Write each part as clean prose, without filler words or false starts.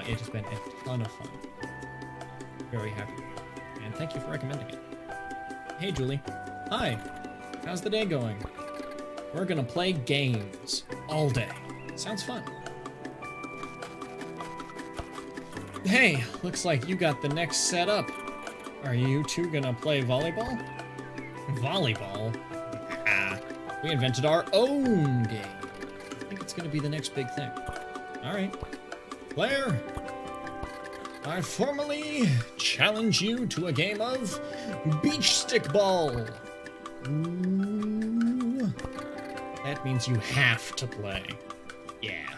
It has been a ton of fun. Very happy. And thank you for recommending it. Hey, Julie. Hi. How's the day going? We're gonna play games all day. Sounds fun. Hey, looks like you got the next set up. Are you two gonna play volleyball? Volleyball? Ah, we invented our own game. I think it's gonna be the next big thing. Alright. Claire, I formally challenge you to a game of beach stick ball. Ooh. That means you have to play. Yeah,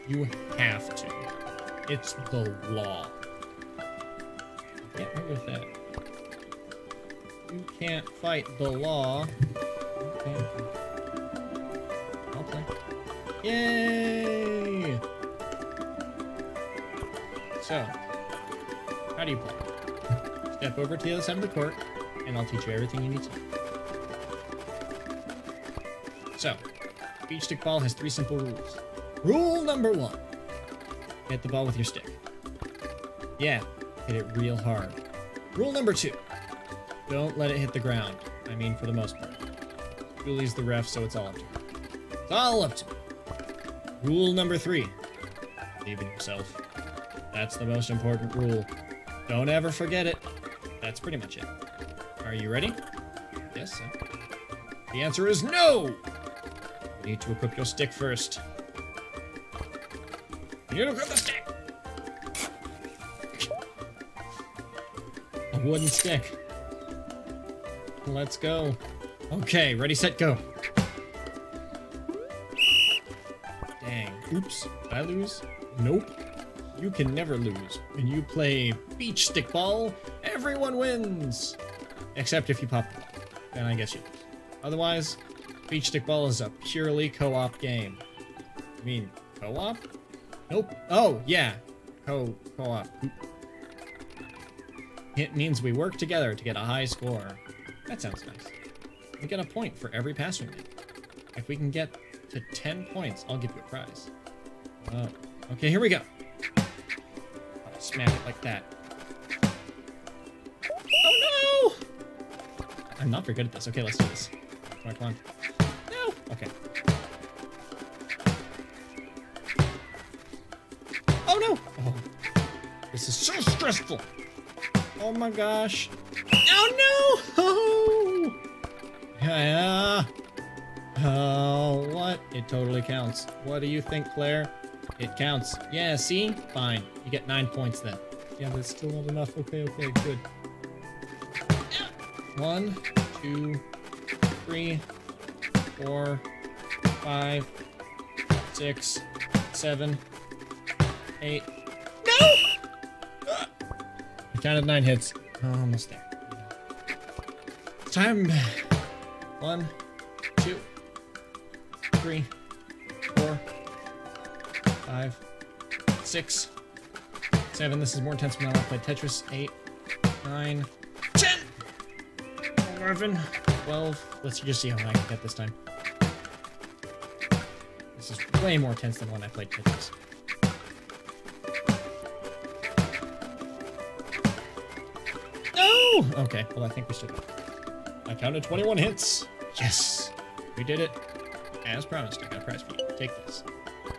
you have to. It's the law. Can't agree with that. You can't fight the law. Okay. I'll play. Yay! So, how do you play? Step over to the other side of the court, and I'll teach you everything you need to know. So, beach stick ball has 3 simple rules. Rule number 1. Hit the ball with your stick. Yeah, hit it real hard. Rule number 2. Don't let it hit the ground. I mean, for the most part. Julie's the ref, so it's all up to her. It's all up to me. Rule number 3. Believe in yourself. That's the most important rule. Don't ever forget it. That's pretty much it. Are you ready? Yes, sir. The answer is no! You need to equip your stick first. You need to equip the stick! A wooden stick. Let's go. Okay, ready, set, go. Dang. Oops. Did I lose? Nope. You can never lose. When you play beach stick ball, everyone wins! Except if you pop the ball. Then I guess you lose. Otherwise, beach stick ball is a purely co-op game. I mean, co-op? Nope. Oh, yeah. Co-op. It means we work together to get a high score. That sounds nice. We get a point for every pass we make. If we can get to 10 points, I'll give you a prize. Okay, here we go. I'll smack it like that. Oh no! I'm not very good at this. Okay, let's do this. Come on, come on. No! Okay. Oh no! Oh. This is so stressful! Oh my gosh. Oh no! Oh! Yeah. Oh, what? It totally counts. What do you think, Claire? It counts. Yeah, see? Fine. You get 9 points then. Yeah, that's still not enough. Okay, good. 1, 2, 3, 4, 5, 6, 7, 8. No! I counted 9 hits. Oh, almost there. Time. 1, 2, 3, 4, 5, 6, 7. This is more intense when I play Tetris. 8, 9, 10, 11, 12. Let's just see how high I can get this time. This is way more intense than when I played Tetris. No! Okay, well, I think we still got it. I counted 21 hits. Yes! We did it. As promised, I got a prize for you. Take this.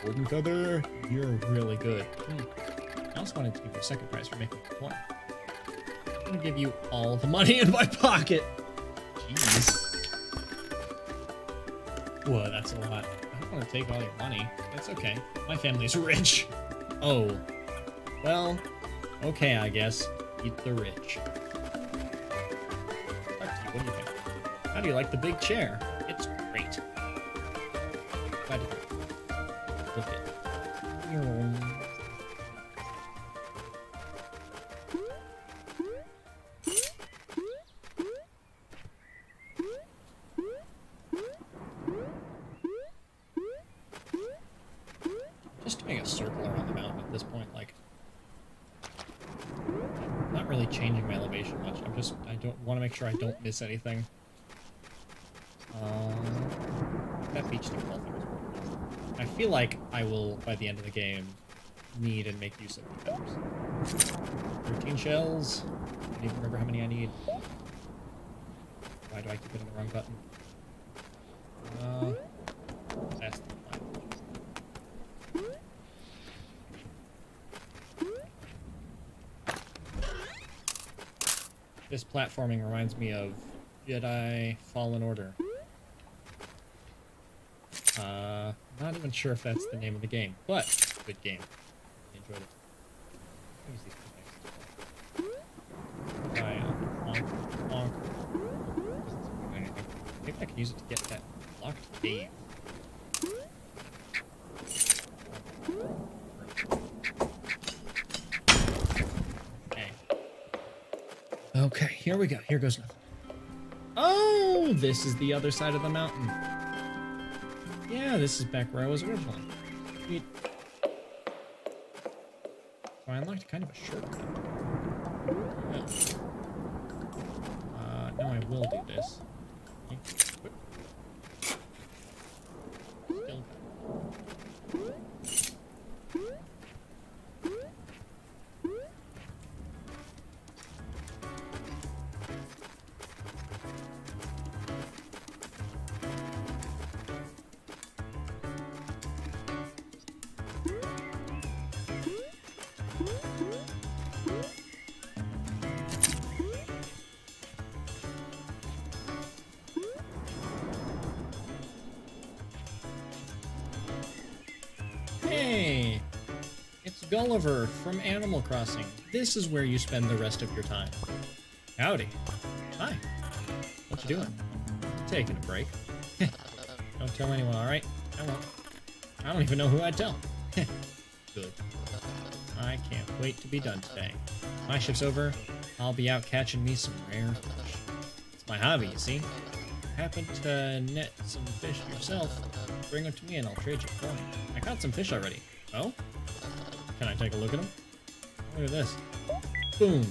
Golden feather. You're really good. I also wanted to give you a second prize for making a point. I'm gonna give you all the money in my pocket. Jeez. Whoa, that's a lot. I don't want to take all your money. That's okay. My family's rich. Oh. Well, okay, I guess. Eat the rich. What do you think? How do you like the big chair? It's great. Glad to look it. Just doing a circle around the mountain at this point, like, not really changing my elevation much. I don't want to make sure I don't miss anything. That beach stick ball thing was working. I feel like I will, by the end of the game, need and make use of the feathers. 13 shells. I don't even remember how many I need. Why do I keep hitting the wrong button? That's the plan. This platforming reminds me of Jedi Fallen Order. Not even sure if that's the name of the game, but good game. I enjoyed it. Use these things. Bonk, bonk. Doesn't seem to do anything. Maybe I can use it to get that locked cave. Okay. Okay, here we go. Here goes nothing. Oh, this is the other side of the mountain. Yeah, this is back where I was originally. Sweet. So I unlocked kind of a shortcut. Now I will do this. Still. Hey, it's Gulliver from Animal Crossing. This is where you spend the rest of your time. Howdy. Hi. What you doing? Taking a break. Don't tell anyone, alright? I won't. I don't even know who I'd tell. Good. I can't wait to be done today. My shift's over. I'll be out catching me some rare fish. It's my hobby, you see. Happen to net some fish yourself, bring them to me and I'll trade you a coin. I caught some fish already. Oh? Can I take a look at them? Look at this. Boom.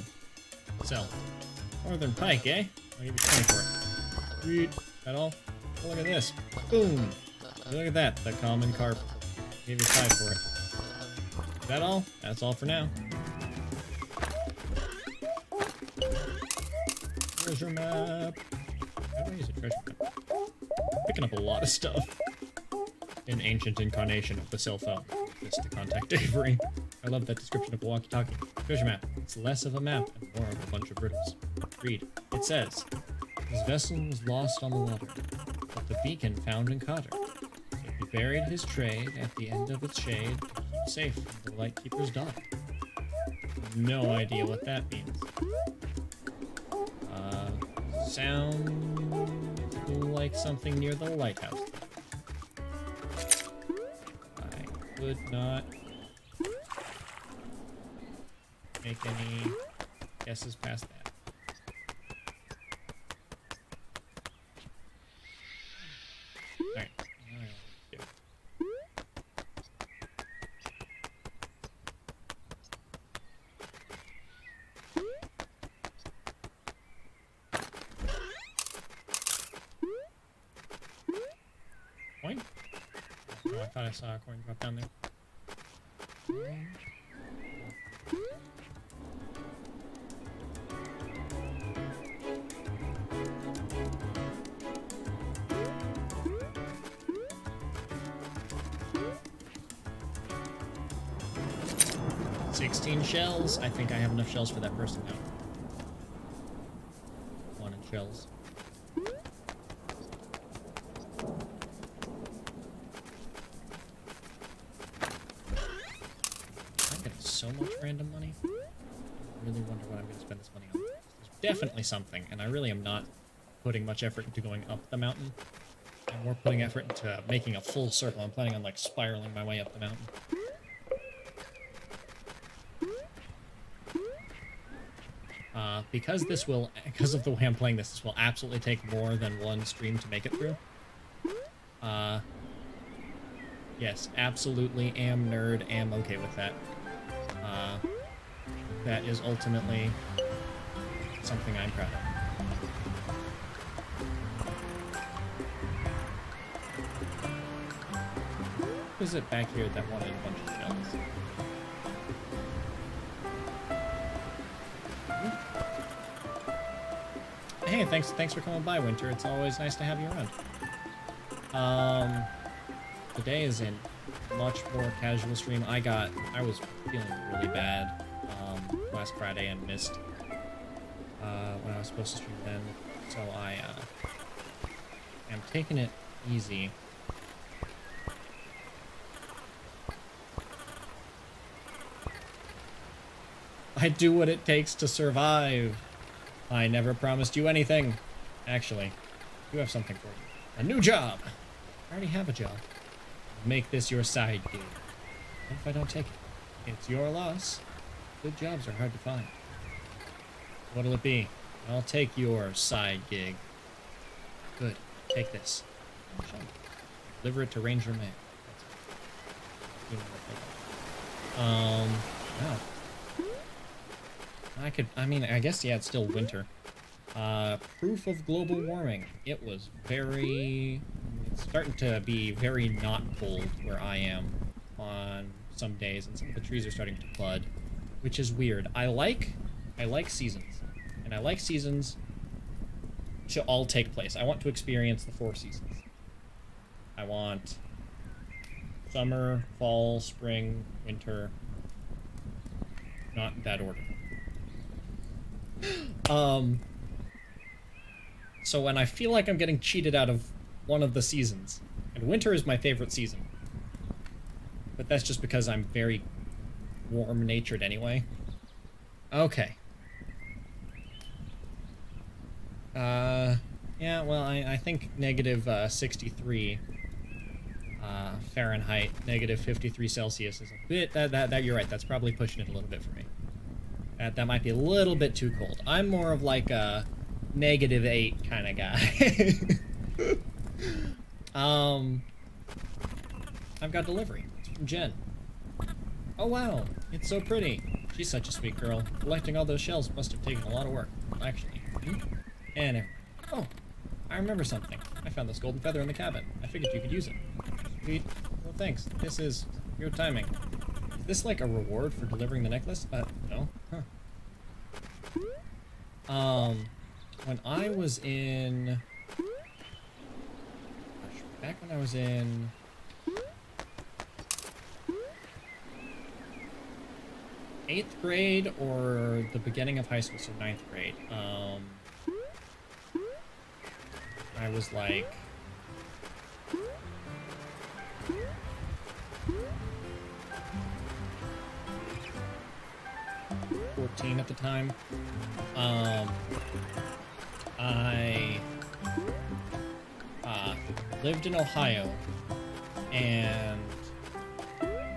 Sell. Northern pike, eh? I'll give you 20 for it. Sweet. That all? Oh, look at this. Boom. Look at that. The common carp. I'll give you 5 for it. Is that all? That's all for now. Treasure map. How do I use a treasure map? I'm picking up a lot of stuff. An ancient incarnation of the cell phone. Just to contact Avery. I love that description of walkie-talkie. Treasure map. It's less of a map and more of a bunch of riddles. Read. It says, his vessel was lost on the water, but the beacon found and caught her. So he buried his trade at the end of its shade to keep safe from the lightkeeper's daughter. No idea what that means. Sounds like something near the lighthouse. I could not make any guesses past that. Alright. 'Coin? Oh, I thought I saw a coin drop down there. 16 shells. I think I have enough shells for that person now. 1 in shells. I'm getting so much random money. I really wonder what I'm going to spend this money on. There's definitely something, and I really am not putting much effort into going up the mountain. I'm more putting effort into making a full circle. I'm planning on, like, spiraling my way up the mountain. Because of the way I'm playing this will absolutely take more than one stream to make it through. Yes, absolutely am nerd, am okay with that. That is ultimately something I'm proud of. Who is it back here that wanted a bunch of shells? hey, thanks for coming by, Winter. It's always nice to have you around. Today is a much more casual stream. I was feeling really bad last Friday and missed when I was supposed to stream then, so I am taking it easy. I do what it takes to survive. I never promised you anything. Actually, I do have something for you. A new job. I already have a job. Make this your side gig. What if I don't take it? It's your loss. Good jobs are hard to find. What'll it be? I'll take your side gig. Good. Take this. Deliver it to Ranger Man. Wow. I guess, yeah, it's still winter. Proof of global warming. It's starting to be very not cold where I am on some days, and some of the trees are starting to bud, which is weird. I like seasons, and I like seasons to all take place. I want to experience the 4 seasons. I want summer, fall, spring, winter, not in that order. So when I feel like I'm getting cheated out of one of the seasons, and winter is my favorite season, but that's just because I'm very warm-natured anyway. Okay. Yeah, well, I think negative 63 Fahrenheit, negative 53 Celsius is a bit, that you're right, that's probably pushing it a little bit for me. That might be a little bit too cold. I'm more of like a -8 kind of guy. I've got delivery. It's from Jen. Oh wow, it's so pretty. She's such a sweet girl. Collecting all those shells must have taken a lot of work, actually. And oh, I remember something. I found this golden feather in the cabin. I figured you could use it. Sweet. Well, thanks. This is your timing. Is this like a reward for delivering the necklace? No. Huh. When I was in... Gosh, back when I was in... 8th grade or the beginning of high school, so 9th grade, I was like... 14 at the time. I lived in Ohio, and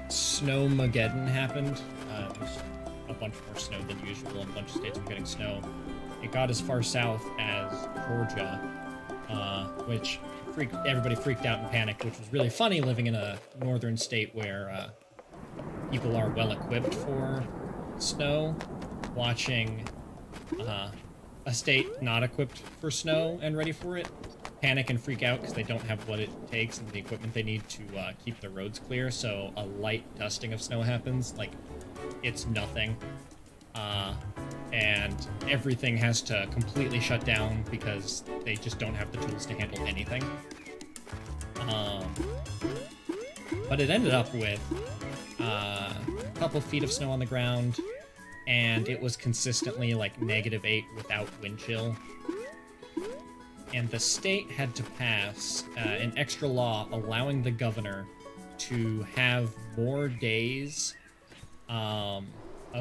Snowmageddon happened. It was a bunch more snow than usual, and a bunch of states were getting snow. It got as far south as Georgia, which everybody freaked out and panicked, which was really funny living in a northern state where people are well equipped for snow, watching a state not equipped for snow and ready for it panic and freak out because they don't have what it takes and the equipment they need to keep the roads clear. So a light dusting of snow happens, like it's nothing, and everything has to completely shut down because they just don't have the tools to handle anything. But it ended up with a couple feet of snow on the ground, and it was consistently like -8 without wind chill. And the state had to pass an extra law allowing the governor to have more days of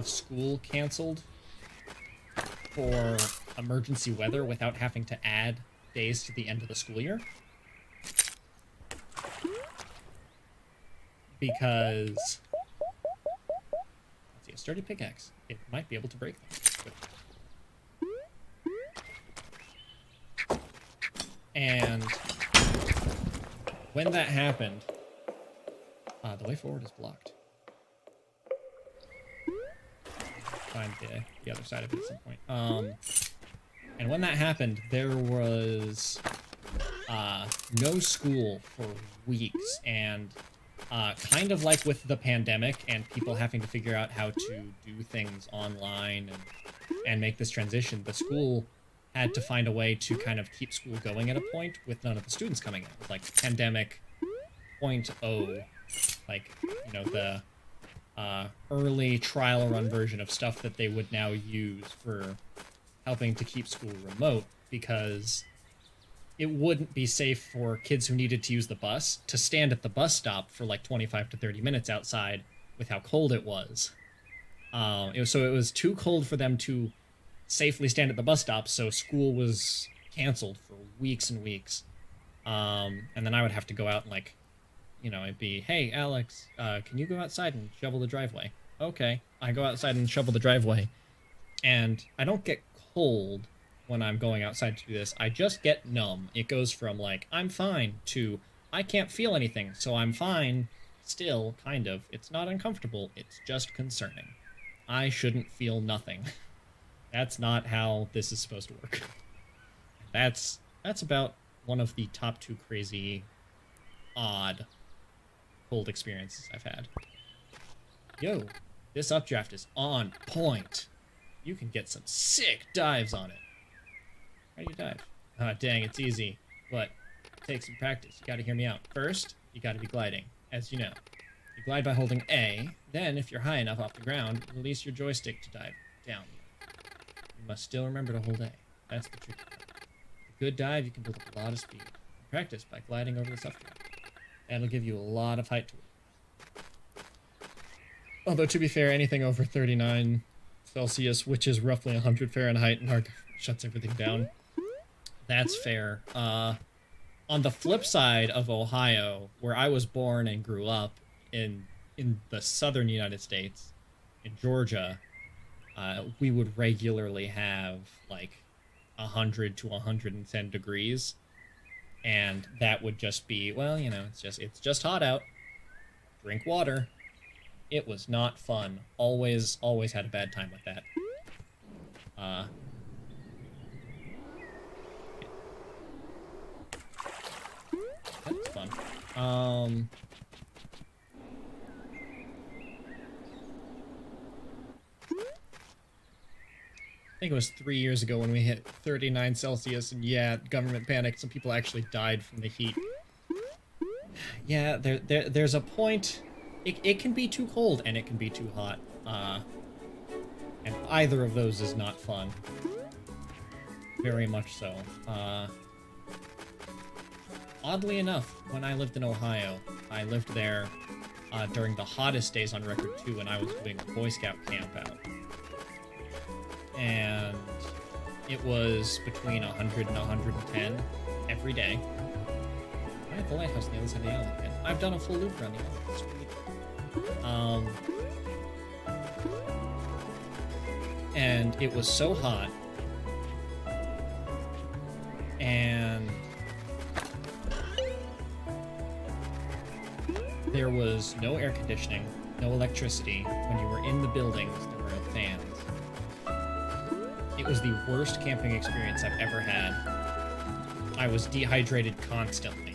school canceled for emergency weather without having to add days to the end of the school year. Because, let's see, a sturdy pickaxe. It might be able to break them. And when that happened, the way forward is blocked. Find the other side of it at some point. And when that happened, there was no school for weeks, and kind of like with the pandemic and people having to figure out how to do things online and make this transition, the school had to find a way to kind of keep school going at a point with none of the students coming in. It was like pandemic 0.0, like, you know, the early trial run version of stuff that they would now use for helping to keep school remote, because it wouldn't be safe for kids who needed to use the bus to stand at the bus stop for like 25 to 30 minutes outside with how cold it was. It was too cold for them to safely stand at the bus stop, so school was canceled for weeks and weeks. And then I would have to go out and, like, you know, it'd be, hey, Alex, can you go outside and shovel the driveway? Okay. I go outside and shovel the driveway. And I don't get cold when I'm going outside to do this. I just get numb. It goes from, like, I'm fine to I can't feel anything, so I'm fine still, kind of. It's not uncomfortable. It's just concerning. I shouldn't feel nothing. That's not how this is supposed to work. That's about one of the top 2 crazy, odd cold experiences I've had. Yo, this updraft is on point. You can get some sick dives on it. How do you dive? Ah, dang, it's easy, but it takes some practice. You gotta hear me out. First, you gotta be gliding, as you know. You glide by holding A, then, if you're high enough off the ground, release your joystick to dive down. You must still remember to hold A. That's the tricky part. A good dive, you can build up a lot of speed. Practice by gliding over the updraft. That'll give you a lot of height to it. Although, to be fair, anything over 39 Celsius, which is roughly 100 Fahrenheit, and shuts everything down. That's fair. On the flip side of Ohio, where I was born and grew up, in the southern United States, in Georgia, we would regularly have, like, 100 to 110 degrees. And that would just be, well, you know, it's just hot out. Drink water. It was not fun. Always had a bad time with that. That's fun. I think it was 3 years ago when we hit 39 Celsius, and yeah, government panicked. Some people actually died from the heat. Yeah, there's a point. It can be too cold, and it can be too hot. And either of those is not fun. Very much so. Oddly enough, when I lived in Ohio, I lived there during the hottest days on record, too, when I was doing a Boy Scout camp out. And it was between 100 and 110 every day. I have the lighthouse on the other side of the island, and I've done a full loop around the island. Sweet. And it was so hot, and there was no air conditioning, no electricity. When you were in the buildings, there were no fans. It was the worst camping experience I've ever had. I was dehydrated constantly.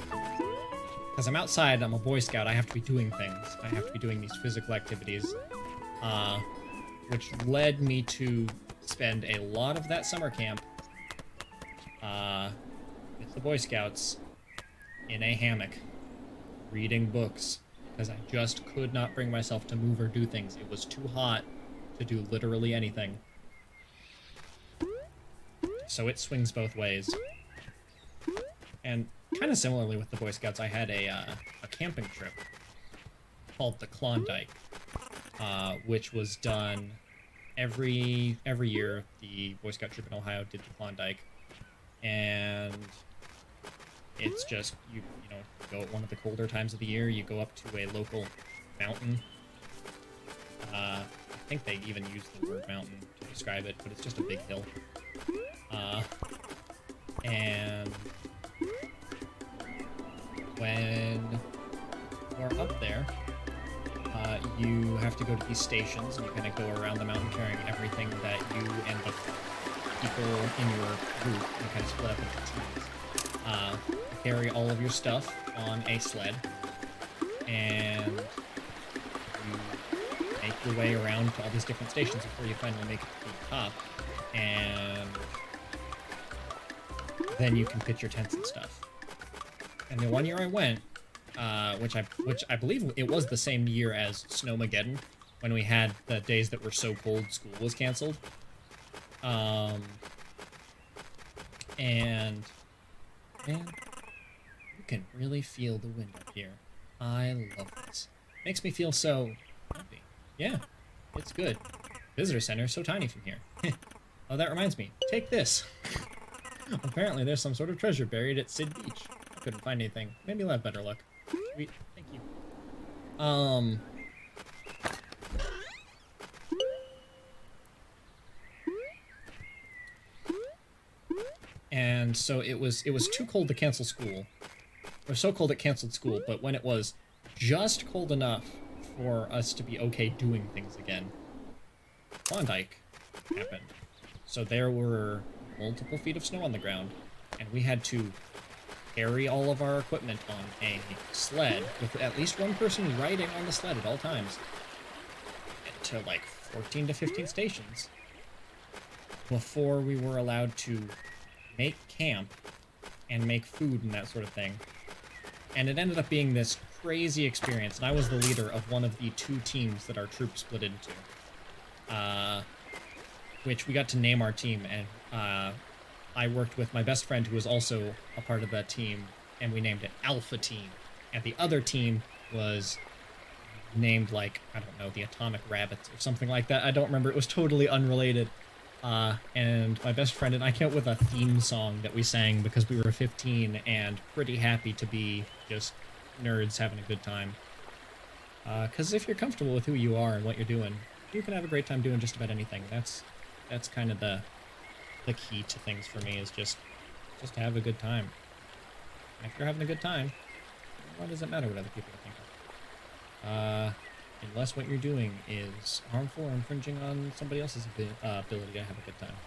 Because I'm outside, I'm a Boy Scout, I have to be doing things. I have to be doing these physical activities. Which led me to spend a lot of that summer camp with the Boy Scouts in a hammock, reading books, because I just could not bring myself to move or do things. It was too hot to do literally anything. So it swings both ways. And kind of similarly with the Boy Scouts, I had a camping trip called the Klondike, which was done every year. The Boy Scout trip in Ohio did the Klondike, and it's just you know, go at one of the colder times of the year. You go up to a local mountain. I think they even use the word mountain to describe it, but it's just a big hill. And when you're up there, you have to go to these stations, and you kind of go around the mountain carrying everything that you and the people in your group, you kind of split up into teams. Carry all of your stuff on a sled, and you make your way around to all these different stations before you finally make it to the top. And then you can pitch your tents and stuff. And the one year I went, which I believe it was the same year as Snowmageddon, when we had the days that were so cold school was canceled. And man, you can really feel the wind up here. I love this. Makes me feel so happy. Yeah, it's good. Visitor center is so tiny from here. Oh, that reminds me. Take this. Apparently there's some sort of treasure buried at Sid Beach. I couldn't find anything. Maybe you'll have better luck. Sweet. Thank you. And so it was too cold to cancel school. It was so cold it canceled school, but when it was just cold enough for us to be okay doing things again, Klondike happened. So there were multiple feet of snow on the ground, and we had to carry all of our equipment on a sled with at least one person riding on the sled at all times to like 14 to 15 stations before we were allowed to make camp and make food and that sort of thing. And it ended up being this crazy experience, and I was the leader of one of the 2 teams that our troop split into. Which we got to name our team, and I worked with my best friend who was also a part of that team, and we named it Alpha Team. And the other team was named, like, I don't know, the Atomic Rabbits or something like that. I don't remember. It was totally unrelated. And my best friend and I came up with a theme song that we sang because we were 15 and pretty happy to be just nerds having a good time. Because if you're comfortable with who you are and what you're doing, you can have a great time doing just about anything. That's kind of the key to things for me, is just have a good time. And if you're having a good time, why does it matter what other people think of? Unless what you're doing is harmful or infringing on somebody else's ability to have a good time.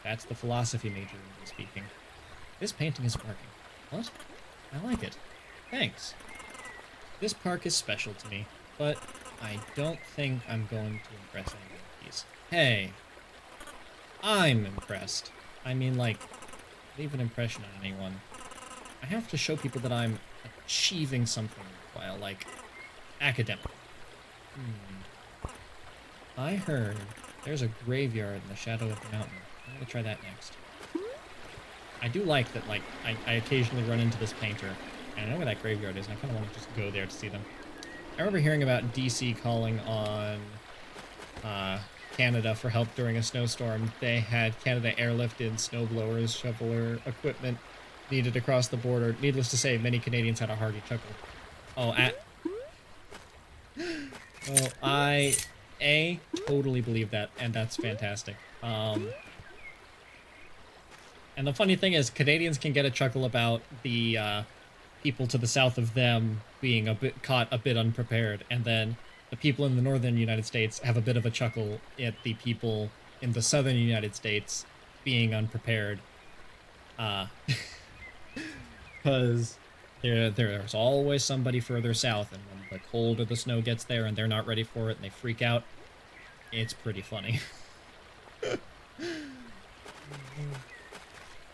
That's the philosophy major in speaking. This painting is working. What? I like it. Thanks. This park is special to me, but I don't think I'm going to impress anyone with these. Hey! I'm impressed. I mean, like, leave an impression on anyone. I have to show people that I'm achieving something while, like, academic. I heard there's a graveyard in the shadow of the mountain. I'm gonna try that next. I do like that, like, I occasionally run into this painter, and I know where that graveyard is, and I kind of want to just go there to see them. I remember hearing about DC calling on Canada for help during a snowstorm. They had Canada airlifted snowblowers, shoveler equipment needed across the border. Needless to say, many Canadians had a hearty chuckle. Oh, I totally believe that, and that's fantastic. And the funny thing is, Canadians can get a chuckle about the people to the south of them being caught a bit unprepared, and then the people in the northern United States have a bit of a chuckle at the people in the southern United States being unprepared. Because there's always somebody further south, and when the colder the snow gets there and they're not ready for it and they freak out, it's pretty funny.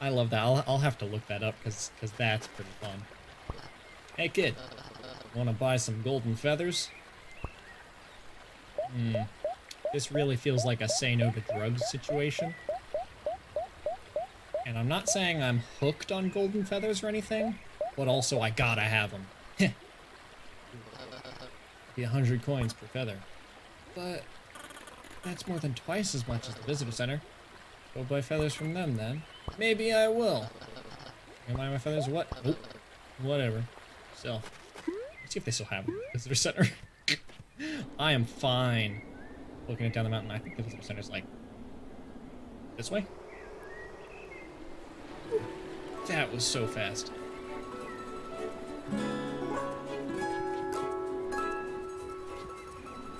I love that. I'll have to look that up because that's pretty fun. Hey kid, wanna buy some golden feathers? This really feels like a say no to drugs situation. And I'm not saying I'm hooked on golden feathers or anything, but also I gotta have them. Be 100 coins per feather. But that's more than twice as much as the visitor center. Go buy feathers from them then. Maybe I will. You buy my feathers? What? Oh, whatever. So, let's see if they still have them. Visitor center. I am fine. Looking it down the mountain. I think the visitor center's like this way. That was so fast.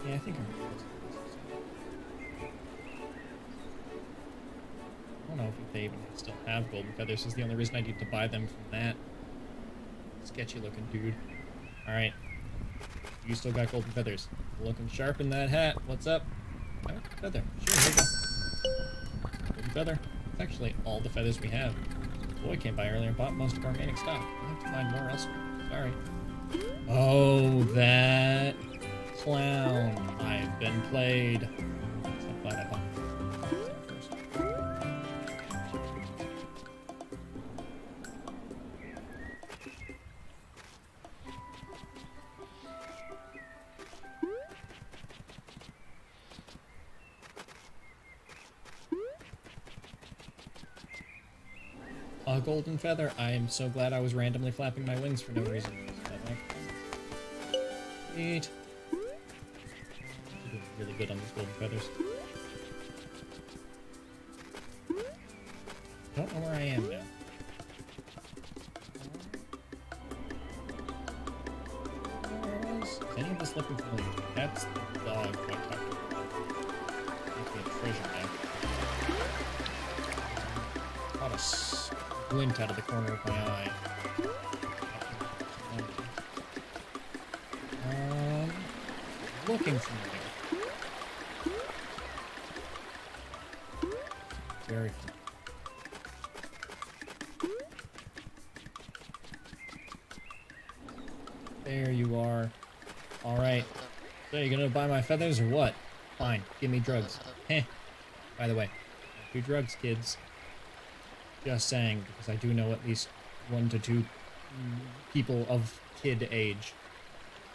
Yeah, I think I don't know if they even still have golden feathers. Is the only reason I need to buy them from that sketchy looking dude. Alright. You still got golden feathers. Looking sharp in that hat. What's up? Oh, feather. Sure, here you go. Golden feather. It's actually all the feathers we have. Boy came by earlier and bought most of our remaining stock. We'll have to find more elsewhere. Sorry. Oh, that clown. I've been played. So I'm glad I bought it first. A golden feather. I am so glad I was randomly flapping my wings for no reason. Sweet. You're doing really good on these golden feathers. Don't know where I am now. Is any of this looking familiar? That's the dog I talked about. Okay, treasure now. Caught a glint out of the corner of my eye. Looking familiar. Very familiar. There you are. Alright. So you gonna buy my feathers or what? Fine, give me drugs. Heh. By the way, do drugs, kids. Just saying, because I do know at least 1 to 2 people of kid age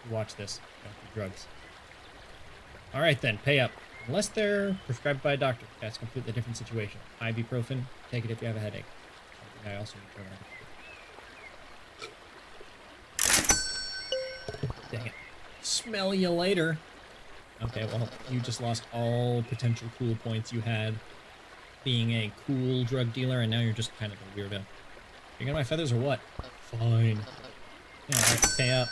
who watch this. Don't do drugs. Alright then, pay up. Unless they're prescribed by a doctor. That's a completely different situation. Ibuprofen, take it if you have a headache. Something I also need to remember. Dang it. Smell you later. Okay, well, you just lost all potential cool points you had being a cool drug dealer, and now you're just kind of a weirdo. You got my feathers or what? Fine. Yeah, alright, pay up.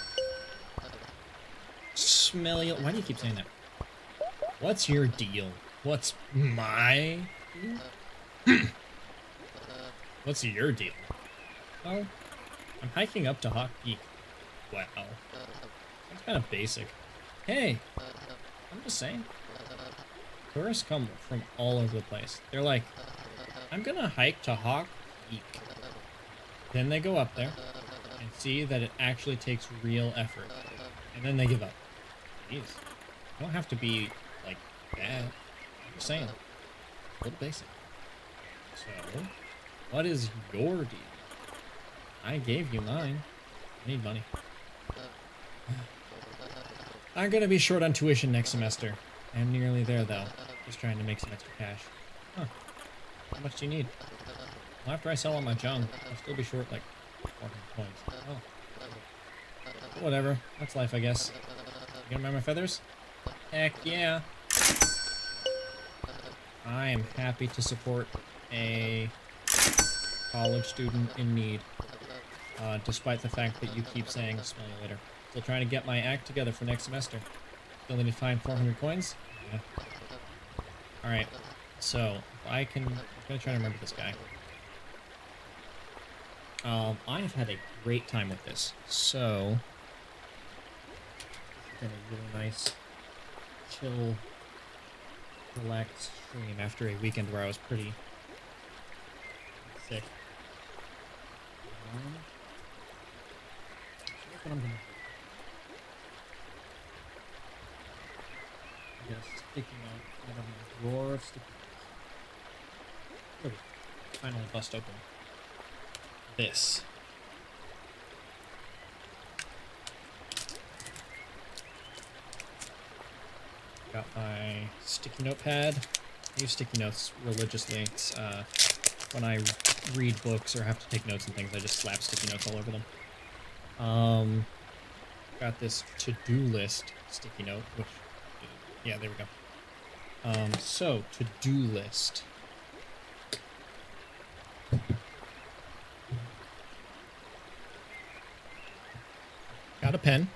Smell you. Why do you keep saying that? What's your deal? What's my deal? What's your deal? Well, I'm hiking up to Hawk Peak. Wow. That's kind of basic. Hey, I'm just saying. Tourists come from all over the place. They're like, I'm gonna hike to Hawk Peak. Then they go up there and see that it actually takes real effort. And then they give up. Jeez. You don't have to be like that. I'm just saying. A little basic. So, what is your deal? I gave you mine. I need money. I'm gonna be short on tuition next semester. I'm nearly there though. Just trying to make some extra cash. Huh. How much do you need? Well, after I sell all my junk, I'll still be short like 400 points. Oh. Whatever. That's life, I guess. You gonna buy my feathers? Heck yeah. I am happy to support a college student in need. Despite the fact that you keep saying smell you later. Still trying to get my act together for next semester. Still need to find 400 coins? Yeah. Alright, so, if I can... I'm gonna try to remember this guy. I have had a great time with this, so... It's been a really nice, chill, relaxed stream after a weekend where I was pretty sick. Here's what I'm gonna do. I got a sticky note out of my drawer of sticky notes. There we go. Finally bust open this. Got my sticky notepad. I use sticky notes religiously. It's when I read books or have to take notes and things, I just slap sticky notes all over them. Got this to-do list sticky note, which, yeah, there we go. So, to-do list. Got a pen.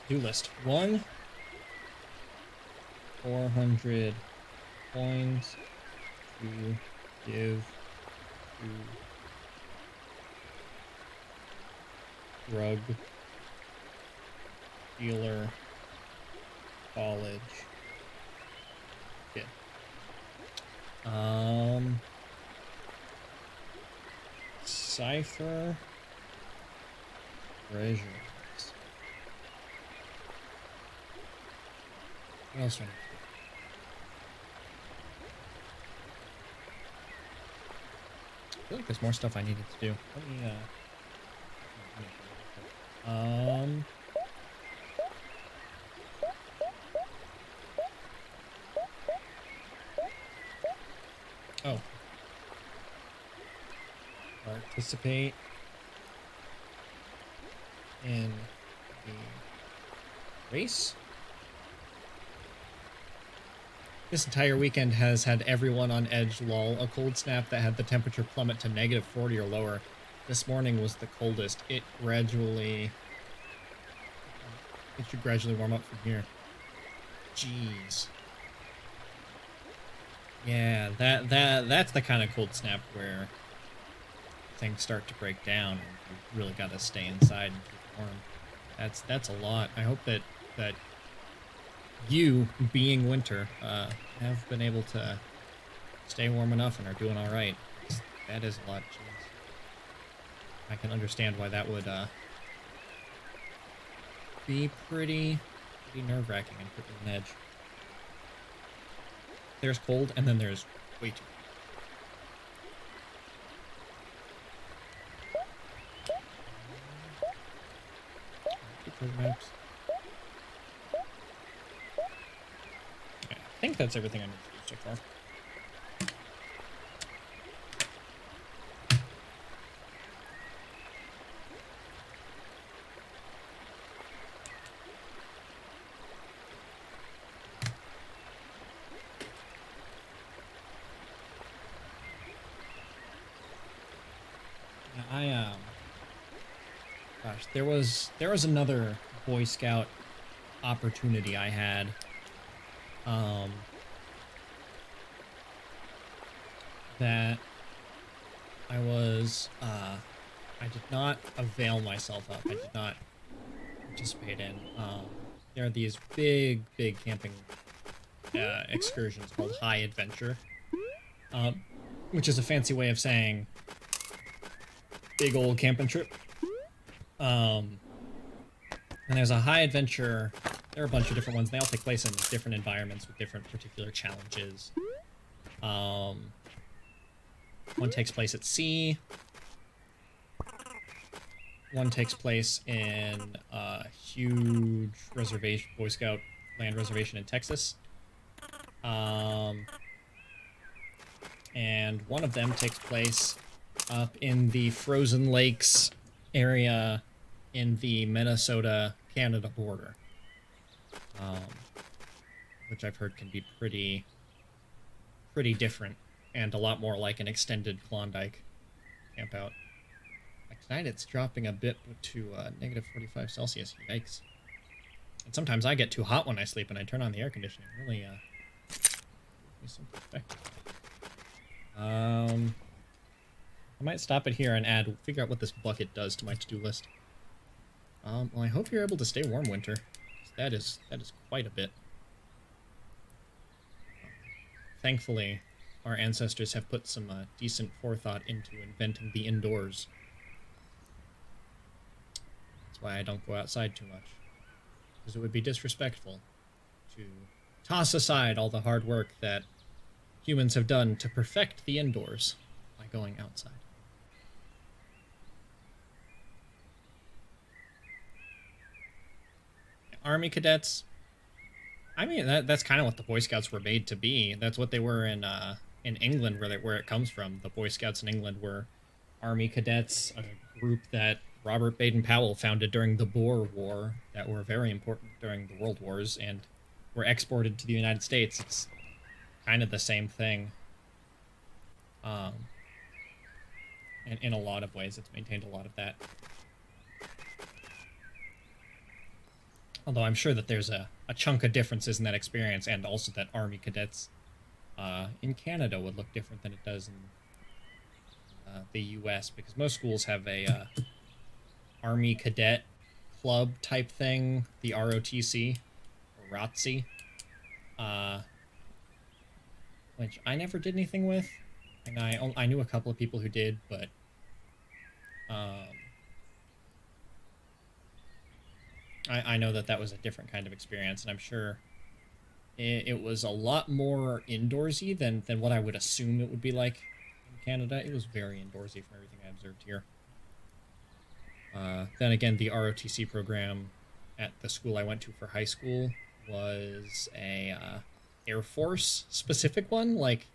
To-do list. 400 coins to give to drug dealer college kid. Decipher treasures. What else do I need to do? I feel like there's more stuff I needed to do. Let me, oh. Participate in the race. This entire weekend has had everyone on edge, lol. A cold snap that had the temperature plummet to -40 or lower. This morning was the coldest. It should gradually warm up from here. Jeez. Yeah, that's the kind of cold snap where things start to break down and you really got to stay inside and keep warm. That's a lot. I hope that you, being winter, have been able to stay warm enough and are doing all right. That is a lot. Jeez. I can understand why that would be pretty nerve-wracking and put you on edge. There's cold, and then there's way too cold. Maps. Okay, I think that's everything I need to do so far. Gosh, there was another Boy Scout opportunity I had. That I did not avail myself of. I did not participate in. There are these big camping excursions called High Adventure, which is a fancy way of saying big old camping trip. And there's a High Adventure. There are a bunch of different ones. They all take place in different environments with different particular challenges. One takes place at sea. One takes place in a huge reservation, Boy Scout land reservation in Texas. And one of them takes place up in the Frozen Lakes area in the Minnesota-Canada border. Which I've heard can be pretty different and a lot more like an extended Klondike campout. Tonight it's dropping a bit to -45 Celsius. Yikes. And sometimes I get too hot when I sleep and I turn on the air conditioning. Really, gives some perspective. I might stop it here and figure out what this bucket does to my to-do list. Well, I hope you're able to stay warm, Winter. That is quite a bit. Thankfully, our ancestors have put some decent forethought into inventing the indoors. That's why I don't go outside too much. Because it would be disrespectful to toss aside all the hard work that humans have done to perfect the indoors by going outside. Army cadets. I mean, that's kind of what the Boy Scouts were made to be. That's what they were in England, where it comes from. The Boy Scouts in England were Army cadets, a group that Robert Baden-Powell founded during the Boer War, that were very important during the World Wars, and were exported to the United States. It's kind of the same thing. And in a lot of ways, it's maintained a lot of that. Although I'm sure that there's a chunk of differences in that experience, and also that Army cadets in Canada would look different than it does in the U.S., because most schools have a Army Cadet Club type thing, the ROTC, or ROTC, which I never did anything with, and I knew a couple of people who did, but I know that that was a different kind of experience, and I'm sure it was a lot more indoorsy than what I would assume it would be like in Canada. It was very indoorsy from everything I observed here. Then again, the ROTC program at the school I went to for high school was a Air Force specific one. Like,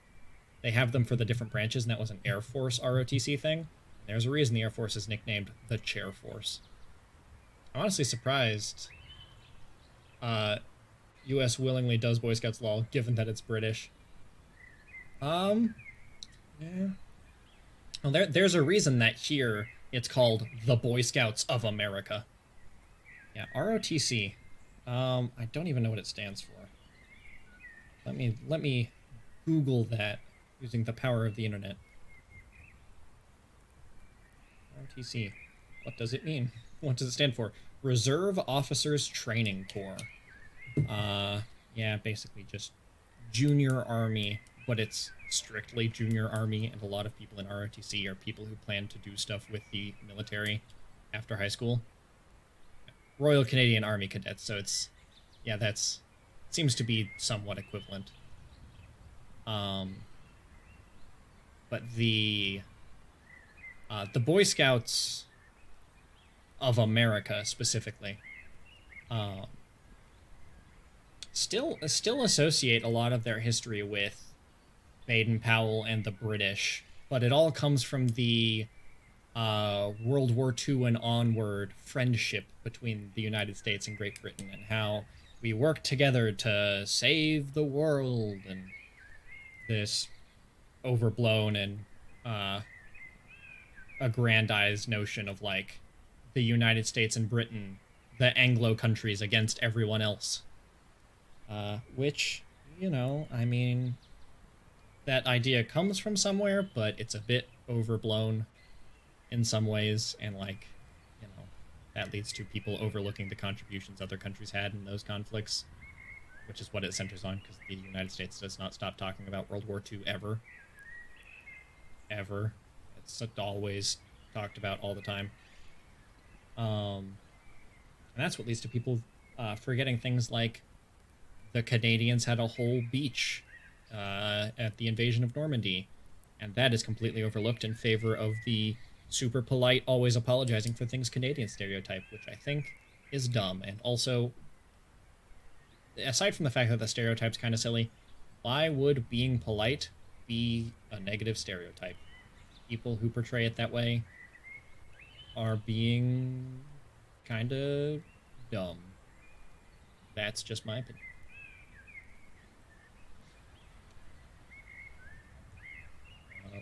they have them for the different branches, and that was an Air Force ROTC thing. And there's a reason the Air Force is nicknamed the Chair Force. I'm honestly surprised U.S. willingly does Boy Scouts law, given that it's British. Yeah. Well, there's a reason that here it's called the Boy Scouts of America. Yeah, ROTC. I don't even know what it stands for. Let me Google that using the power of the internet. ROTC. What does it mean? What does it stand for? Reserve Officers Training Corps. Yeah, basically just junior army, but it's strictly junior army, and a lot of people in ROTC are people who plan to do stuff with the military after high school. Royal Canadian Army Cadets, so it's, yeah, that's, seems to be somewhat equivalent. But the Boy Scouts of America specifically, still associate a lot of their history with Baden-Powell and the British, but it all comes from the World War II and onward friendship between the United States and Great Britain, and how we worked together to save the world, and this overblown and aggrandized notion of, like, the United States and Britain, the Anglo countries against everyone else. Which, you know, I mean, that idea comes from somewhere, but it's a bit overblown in some ways, and, like, you know, that leads to people overlooking the contributions other countries had in those conflicts, which is what it centers on, because the United States does not stop talking about World War II ever. Ever. It's always talked about all the time. And that's what leads to people forgetting things like the Canadians had a whole beach at the invasion of Normandy, and that is completely overlooked in favor of the super polite, always apologizing for things Canadian stereotype, which I think is dumb. And also, aside from the fact that the stereotype's kind of silly, why would being polite be a negative stereotype? People who portray it that way are being kind of dumb. That's just my opinion.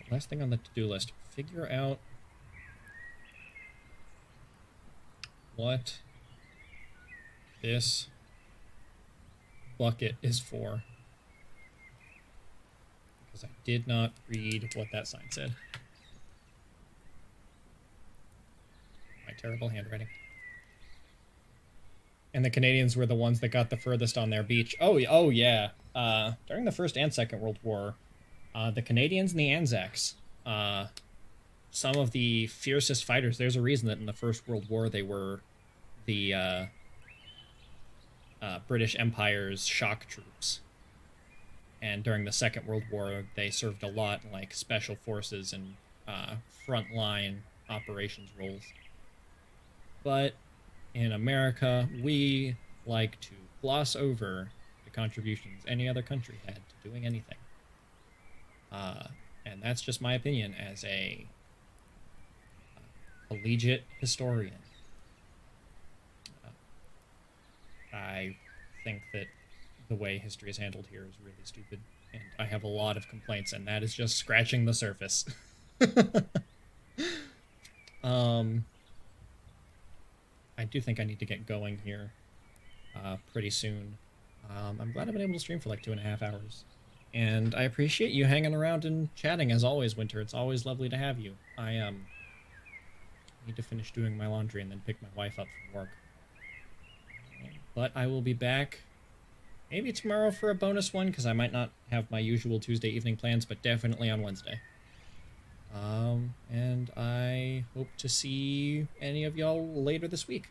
Last thing on the to-do list, figure out what this bucket is for, because I did not read what that sign said. My terrible handwriting. And the Canadians were the ones that got the furthest on their beach. Oh yeah. During the First and Second World War, the Canadians and the Anzacs, some of the fiercest fighters. There's a reason that in the First World War they were the British Empire's shock troops. And during the Second World War, they served a lot in, like, special forces and frontline operations roles. But in America, we like to gloss over the contributions any other country had to doing anything. And that's just my opinion as a collegiate historian. I think that the way history is handled here is really stupid, and I have a lot of complaints, and that is just scratching the surface. I do think I need to get going here pretty soon. I'm glad I've been able to stream for like 2.5 hours. And I appreciate you hanging around and chatting as always, Winter. It's always lovely to have you. I need to finish doing my laundry and then pick my wife up from work. But I will be back maybe tomorrow for a bonus one, because I might not have my usual Tuesday evening plans, but definitely on Wednesday. And I hope to see any of y'all later this week.